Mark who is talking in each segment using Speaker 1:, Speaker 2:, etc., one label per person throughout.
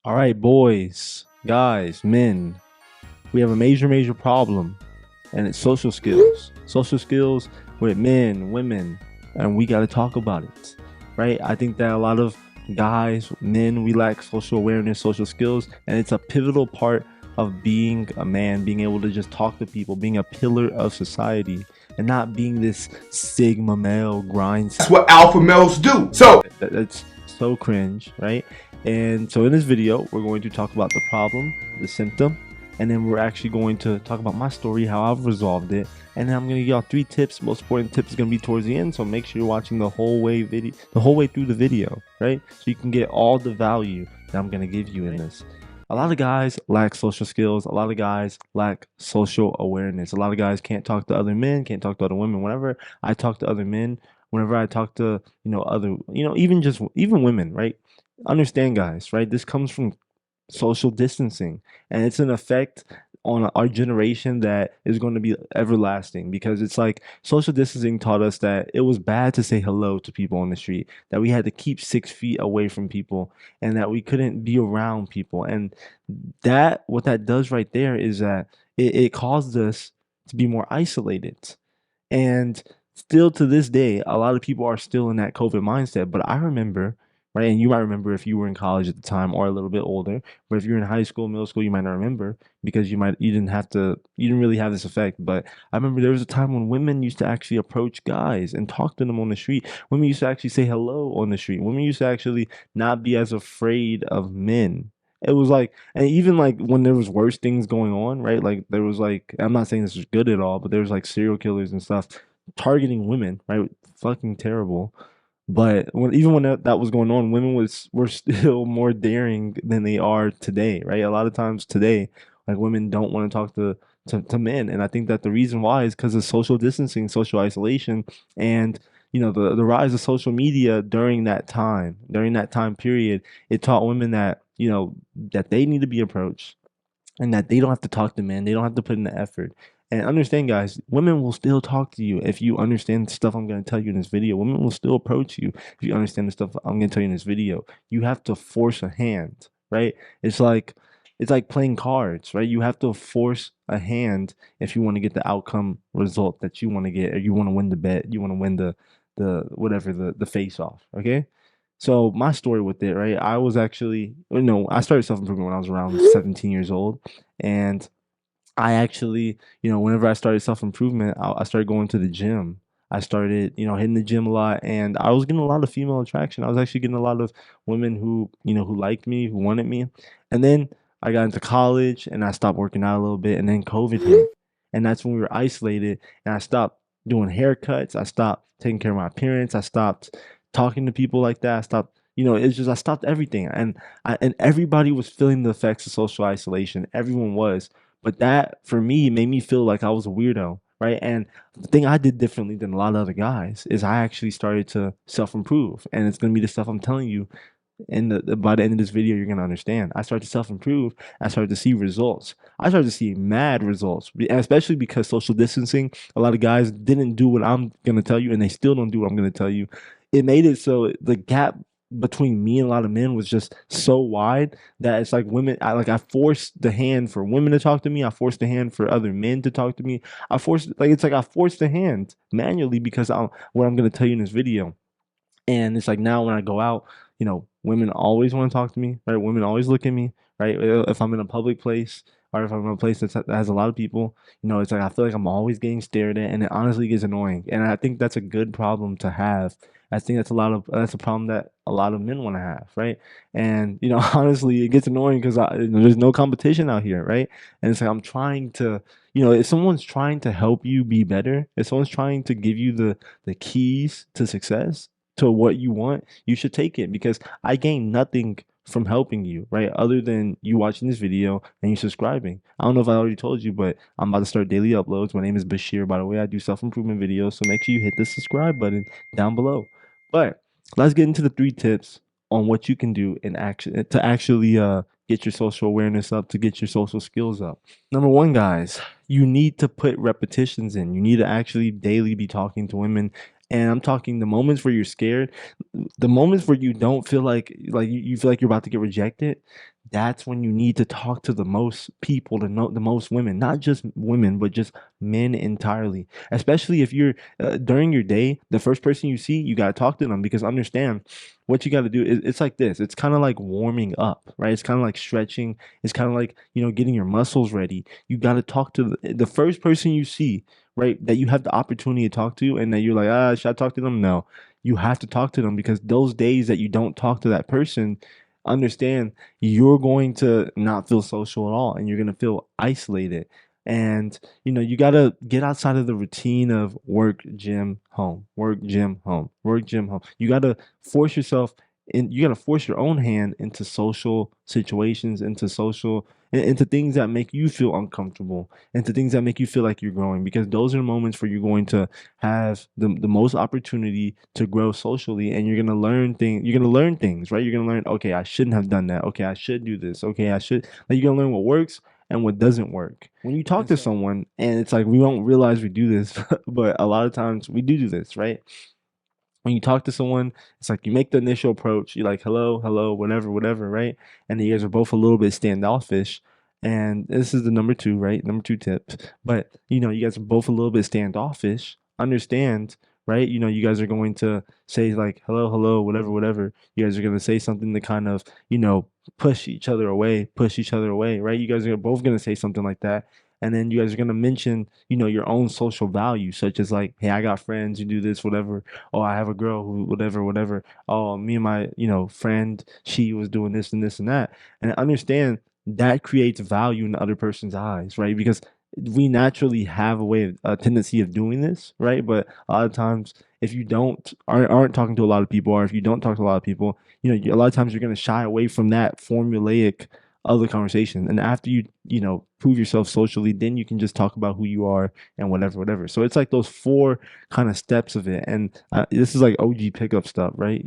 Speaker 1: All right, boys, guys, men, we have a major problem, and it's social skills. Social skills with men, women, and we got to talk about it, right? I think that a lot of guys, men, we lack social awareness, social skills, and it's a pivotal part of being a man, being able to just talk to people, being a pillar of society, and not being this sigma male grind.
Speaker 2: That's what alpha males do. So
Speaker 1: That's so cringe, right? And so in this video, we're going to talk about the problem, the symptom, and then we're actually going to talk about my story, how I've resolved it, and then I'm going to give y'all 3 tips. Most important tip is going to be towards the end, so make sure you're watching the whole way through the video, right? So you can get all the value that I'm going to give you in this. A lot of guys lack social skills. A lot of guys lack social awareness. A lot of guys can't talk to other men, can't talk to other women. Whenever I talk to other men, whenever I talk to, other, even women, right? Understand, guys, right? This comes from social distancing, and it's an effect on our generation that is going to be everlasting, because it's like social distancing taught us that it was bad to say hello to people on the street, that we had to keep 6 feet away from people, and that we couldn't be around people. And that, what that does right there is that it caused us to be more isolated. And still to this day, a lot of people are still in that COVID mindset. But I remember, right, and you might remember if you were in college at the time or a little bit older, but if you're in high school, middle school, you might not remember, because you didn't really have this effect. But I remember there was a time when women used to actually approach guys and talk to them on the street. Women used to actually say hello on the street. Women used to actually not be as afraid of men. It was like, and even like when there was worse things going on, right? Like there was like, I'm not saying this is good at all, but there was like serial killers and stuff targeting women, right? Fucking terrible. But even when that was going on, women were still more daring than they are today, right? A lot of times today, like women don't want to talk to men, and I think that the reason why is because of social distancing, social isolation, and the rise of social media during that time period. It taught women that that they need to be approached, and that they don't have to talk to men. They don't have to put in the effort. And understand, guys, women will still talk to you if you understand the stuff I'm going to tell you in this video. Women will still approach you if you understand the stuff I'm going to tell you in this video. You have to force a hand, right? It's like playing cards, right? You have to force a hand if you want to get the outcome result that you want to get, or you want to win the bet, you want to win the whatever, the face off, okay? So my story with it, right? I was actually, I started self improvement when I was around 17 years old, and I actually, whenever I started self improvement, I started going to the gym. I started, hitting the gym a lot, and I was getting a lot of female attraction. I was actually getting a lot of women who, who liked me, who wanted me. And then I got into college, and I stopped working out a little bit, and then COVID hit, and that's when we were isolated, and I stopped doing haircuts. I stopped taking care of my appearance. I stopped talking to people like that. I stopped, it's just I stopped everything, and everybody was feeling the effects of social isolation. Everyone was. But that for me made me feel like I was a weirdo, right? And the thing I did differently than a lot of other guys is I actually started to self improve, and it's gonna be the stuff I'm telling you. And by the end of this video, you're gonna understand. I started to self improve. I started to see results. I started to see mad results, especially because social distancing. A lot of guys didn't do what I'm gonna tell you, and they still don't do what I'm gonna tell you. It made it so the gap between me and a lot of men was just so wide that it's like women. I forced the hand for women to talk to me. I forced the hand for other men to talk to me. I forced the hand manually because what I'm gonna tell you in this video. And it's like now when I go out, women always want to talk to me, right? Women always look at me, right? If I'm in a public place, or if I'm in a place that has a lot of people, it's like I feel like I'm always getting stared at, and it honestly gets annoying. And I think that's a good problem to have. I think that's a problem that a lot of men want to have, right? And honestly, it gets annoying because there's no competition out here, right? And it's like I'm trying to, if someone's trying to help you be better, if someone's trying to give you the keys to success, to what you want, you should take it, because I gain nothing from helping you, right? Other than you watching this video and you subscribing. I don't know if I already told you, but I'm about to start daily uploads. My name is Bashir, by the way. I do self-improvement videos, so make sure you hit the subscribe button down below. But let's get into the 3 tips on what you can do in action to actually get your social awareness up, to get your social skills up. Number 1, guys, you need to put repetitions in. You need to actually daily be talking to women. And I'm talking the moments where you're scared, the moments where you don't feel like you feel like you're about to get rejected. that's when you need to talk to the most people, to know the most women, not just women, but just men entirely. Especially if you're during your day, the first person you see, you got to talk to them because understand what you got to do. It's like this. It's kind of like warming up, right? It's kind of like stretching. It's kind of like, getting your muscles ready. You got to talk to the first person you see, right? That you have the opportunity to talk to, and that you're like, should I talk to them? No, you have to talk to them because those days that you don't talk to that person, understand you're going to not feel social at all and you're going to feel isolated. And you got to get outside of the routine of work, gym, home, work, gym, home, work, gym, home. You got to force yourself you got to force your own hand into social situations, into things that make you feel uncomfortable, into things that make you feel like you're growing, because those are the moments where you're going to have the most opportunity to grow socially, and you're gonna learn things, right? You're gonna learn, okay, I shouldn't have done that. Okay, I should do this. Okay, I should, like, you're gonna learn what works and what doesn't work. When you talk to someone, and it's like we don't realize we do this, but a lot of times we do this, right? When you talk to someone, it's like you make the initial approach. You're like, hello, hello, whatever, whatever, right? And you guys are both a little bit standoffish. And this is the number two, right? Number two tip. But, you guys are both a little bit standoffish. Understand, right? You guys are going to say, like, hello, hello, whatever, whatever. You guys are going to say something to kind of, push each other away, right? You guys are both going to say something like that. And then you guys are going to mention, your own social value, such as like, hey, I got friends who do this, whatever. Oh, I have a girl who whatever, whatever. Oh, me and my, friend, she was doing this and this and that. And understand that creates value in the other person's eyes, right? Because we naturally have a tendency of doing this, right? But a lot of times, if you aren't talking to a lot of people, or if you don't talk to a lot of people, a lot of times you're going to shy away from that formulaic other conversation. And after prove yourself socially, then you can just talk about who you are and whatever, whatever. So it's like those four kind of steps of it. And this is like OG pickup stuff, right?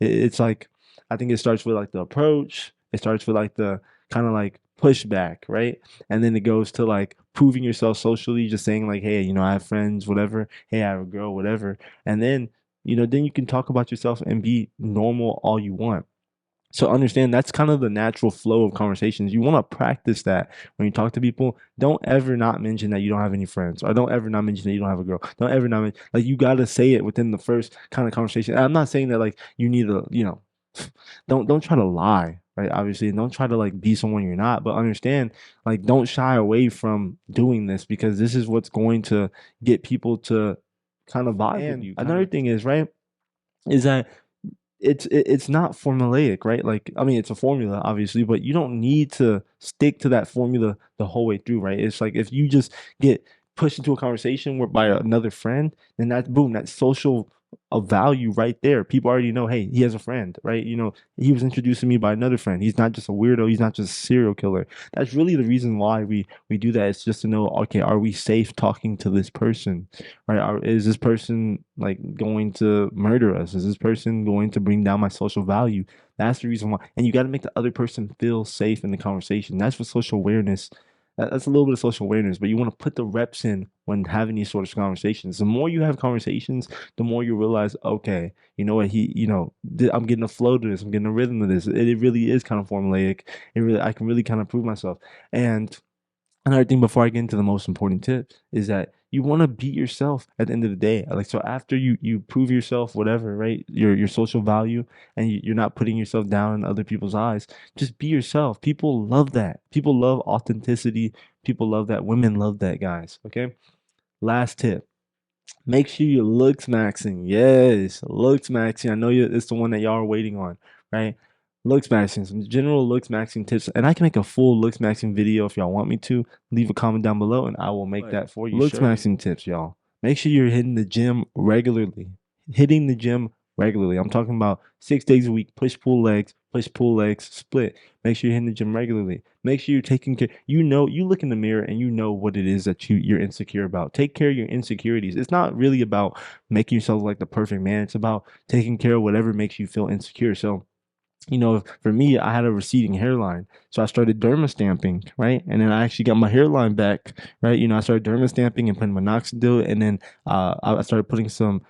Speaker 1: It's like, I think it starts with like the approach. It starts with like the kind of like pushback, right? And then it goes to like proving yourself socially, just saying like, hey, I have friends, whatever. Hey, I have a girl, whatever. And then, then you can talk about yourself and be normal all you want. So understand that's kind of the natural flow of conversations. You want to practice that when you talk to people. Don't ever not mention that you don't have any friends, or don't ever not mention that you don't have a girl. Don't ever not like, you got to say it within the first kind of conversation. I'm not saying that like you need to, don't try to lie, right? Obviously, don't try to like be someone you're not, but understand, like, don't shy away from doing this, because this is what's going to get people to kind of vibe with you. Another thing is, right, is that it's not formulaic, right? Like, I mean, it's a formula, obviously, but you don't need to stick to that formula the whole way through, right? It's like if you just get pushed into a conversation where by another friend, then that's boom, that's social of value right there. People already know, hey, he has a friend, right? He was introduced to me by another friend. He's not just a weirdo. He's not just a serial killer. That's really the reason why we do that. It's just to know, okay, are we safe talking to this person, right? Is this person like going to murder us? Is this person going to bring down my social value? That's the reason why. And you got to make the other person feel safe in the conversation. That's what social awareness. That's a little bit of social awareness, but you want to put the reps in when having these sort of conversations. The more you have conversations, the more you realize, okay, you know what, I'm getting a flow to this, I'm getting a rhythm to this. It really is kind of formulaic. I can really kind of prove myself. And another thing before I get into the most important tip is that you want to beat yourself at the end of the day. Like, so after you prove yourself, whatever, right? Your social value, and you're not putting yourself down in other people's eyes. Just be yourself. People love that. People love authenticity. People love that. Women love that, guys. Okay. Last tip. Make sure you looks maxing. Yes, looks maxing. I know it's the one that y'all are waiting on, right? Looks maxing, some general looks maxing tips, and I can make a full looks maxing video if y'all want me to. Leave a comment down below, and I will make that for you. Looks maxing tips, y'all. Make sure you're hitting the gym regularly. Hitting the gym regularly. I'm talking about 6 days a week. Push pull legs, split. Make sure you're hitting the gym regularly. Make sure you're taking care. You look in the mirror and you know what it is that you're insecure about. Take care of your insecurities. It's not really about making yourself like the perfect man. It's about taking care of whatever makes you feel insecure. So, for me, I had a receding hairline. So I started derma stamping, right? And then I actually got my hairline back, right? I started derma stamping and putting minoxidil, and then I started putting some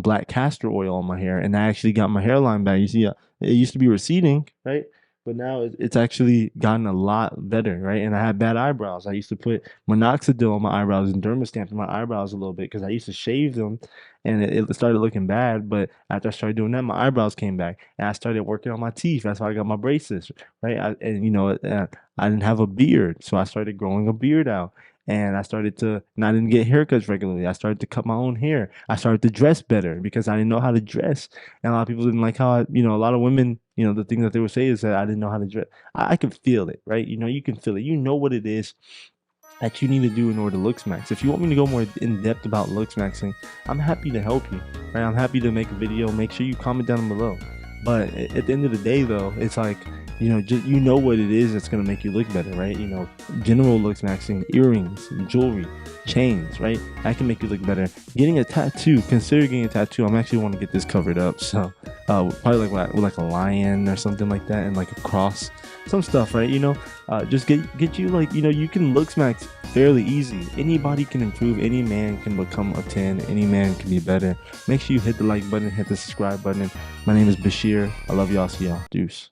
Speaker 1: black castor oil on my hair, and I actually got my hairline back. You see, it used to be receding, right? but now it's actually gotten a lot better, right? And I had bad eyebrows. I used to put minoxidil on my eyebrows and dermastap in my eyebrows a little bit because I used to shave them, and it started looking bad. But after I started doing that, my eyebrows came back, and I started working on my teeth. That's why I got my braces, right? And I didn't have a beard, so I started growing a beard out. And and I didn't get haircuts regularly. I started to cut my own hair. I started to dress better because I didn't know how to dress. And a lot of people didn't like how a lot of women, the thing that they would say is that I didn't know how to dress. I could feel it, right? You can feel it. You know what it is that you need to do in order to looks max. If you want me to go more in depth about looks maxing, I'm happy to help you, right? I'm happy to make a video. Make sure you comment down below. But at the end of the day, though, it's like, just what it is that's gonna make you look better, right? General looks maxing, earrings, jewelry, chains, right? That can make you look better. Getting a tattoo, consider getting a tattoo. I'm actually want to get this covered up, so probably like a lion or something like that, and like a cross, some stuff, right? Just get you you can looks max fairly easy. Anybody can improve. Any man can become a 10. Any man can be better. Make sure you hit the like button, hit the subscribe button. My name is Bashir. I love y'all. See y'all. Deuce.